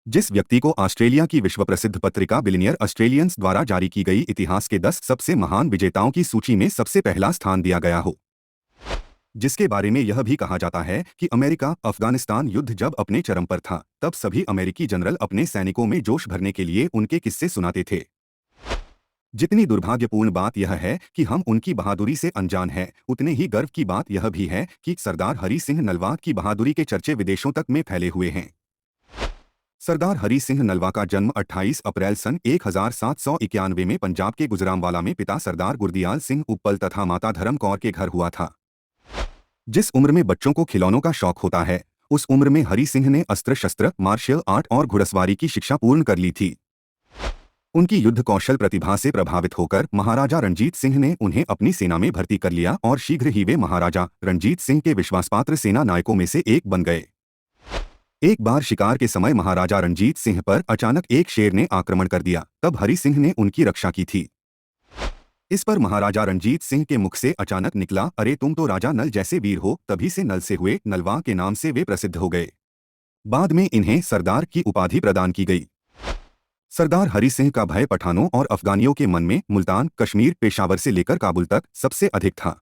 जिस व्यक्ति को ऑस्ट्रेलिया की विश्व प्रसिद्ध पत्रिका बिलियनियर ऑस्ट्रेलियंस द्वारा जारी की गई इतिहास के 10 सबसे महान विजेताओं की सूची में सबसे पहला स्थान दिया गया हो, जिसके बारे में यह भी कहा जाता है कि अमेरिका अफगानिस्तान युद्ध जब अपने चरम पर था तब सभी अमेरिकी जनरल अपने सैनिकों में जोश भरने के लिए उनके किस्से सुनाते थे। जितनी दुर्भाग्यपूर्ण बात यह है कि हम उनकी बहादुरी से अनजान हैं, उतने ही गर्व की बात यह भी है कि सरदार हरी सिंह नलवा की बहादुरी के चर्चे विदेशों तक में फैले हुए हैं। सरदार हरी सिंह नलवा का जन्म 28 अप्रैल सन 1791 में पंजाब के गुजरांवाला में पिता सरदार गुरदियाल सिंह उप्पल तथा माता धर्म कौर के घर हुआ था। जिस उम्र में बच्चों को खिलौनों का शौक होता है, उस उम्र में हरी सिंह ने अस्त्र शस्त्र, मार्शल आर्ट और घुड़सवारी की शिक्षा पूर्ण कर ली थी। उनकी युद्ध कौशल प्रतिभा से प्रभावित होकर महाराजा रणजीत सिंह ने उन्हें अपनी सेना में भर्ती कर लिया और शीघ्र ही वे महाराजा रणजीत सिंह के विश्वासपात्र सेना नायकों में से एक बन गए। एक बार शिकार के समय महाराजा रणजीत सिंह पर अचानक एक शेर ने आक्रमण कर दिया, तब हरी सिंह ने उनकी रक्षा की थी। इस पर महाराजा रणजीत सिंह के मुख से अचानक निकला, अरे तुम तो राजा नल जैसे वीर हो। तभी से नल से हुए नलवा के नाम से वे प्रसिद्ध हो गए। बाद में इन्हें सरदार की उपाधि प्रदान की गई। सरदार हरी सिंह का भय पठानों और अफगानियों के मन में मुल्तान, कश्मीर, पेशावर से लेकर काबुल तक सबसे अधिक था।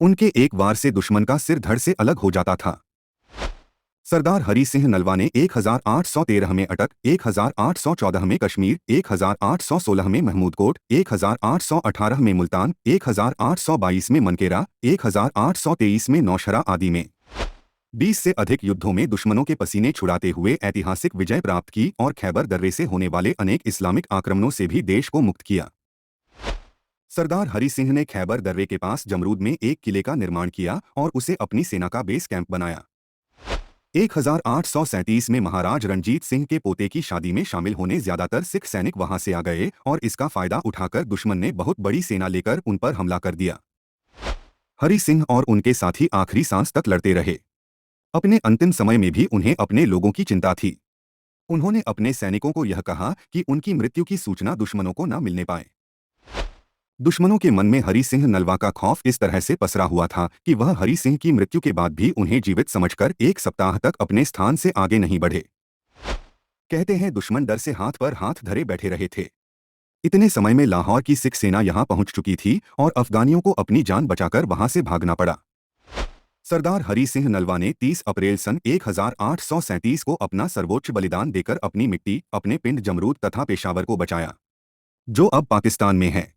उनके एक वार से दुश्मन का सिर धड़ से अलग हो जाता था। सरदार हरी सिंह नलवा ने 1813 में अटक, 1814 में कश्मीर, 1816 में महमूदकोट, 1818 में मुल्तान, 1822 में मनकेरा, 1823 में नौशहरा आदि में 20 से अधिक युद्धों में दुश्मनों के पसीने छुड़ाते हुए ऐतिहासिक विजय प्राप्त की और खैबर दर्रे से होने वाले अनेक इस्लामिक आक्रमणों से भी देश को मुक्त किया। सरदार हरी सिंह ने खैबर दर्रे के पास जमरूद में एक किले का निर्माण किया और उसे अपनी सेना का बेस कैंप बनाया। 1837 में महाराज रणजीत सिंह के पोते की शादी में शामिल होने ज्यादातर सिख सैनिक वहां से आ गए और इसका फायदा उठाकर दुश्मन ने बहुत बड़ी सेना लेकर उन पर हमला कर दिया। हरी सिंह और उनके साथी आखिरी सांस तक लड़ते रहे। अपने अंतिम समय में भी उन्हें अपने लोगों की चिंता थी। उन्होंने अपने सैनिकों को यह कहा कि उनकी मृत्यु की सूचना दुश्मनों को न मिलने पाए। दुश्मनों के मन में हरी सिंह नलवा का खौफ इस तरह से पसरा हुआ था कि वह हरी सिंह की मृत्यु के बाद भी उन्हें जीवित समझकर एक सप्ताह तक अपने स्थान से आगे नहीं बढ़े। कहते हैं दुश्मन डर से हाथ पर हाथ धरे बैठे रहे थे। इतने समय में लाहौर की सिख सेना यहां पहुंच चुकी थी और अफगानियों को अपनी जान बचाकर वहां से भागना पड़ा। सरदार हरी सिंह नलवा ने 30 अप्रैल सन 1837 को अपना सर्वोच्च बलिदान देकर अपनी मिट्टी, अपने पिंड जमरूद तथा पेशावर को बचाया, जो अब पाकिस्तान में है।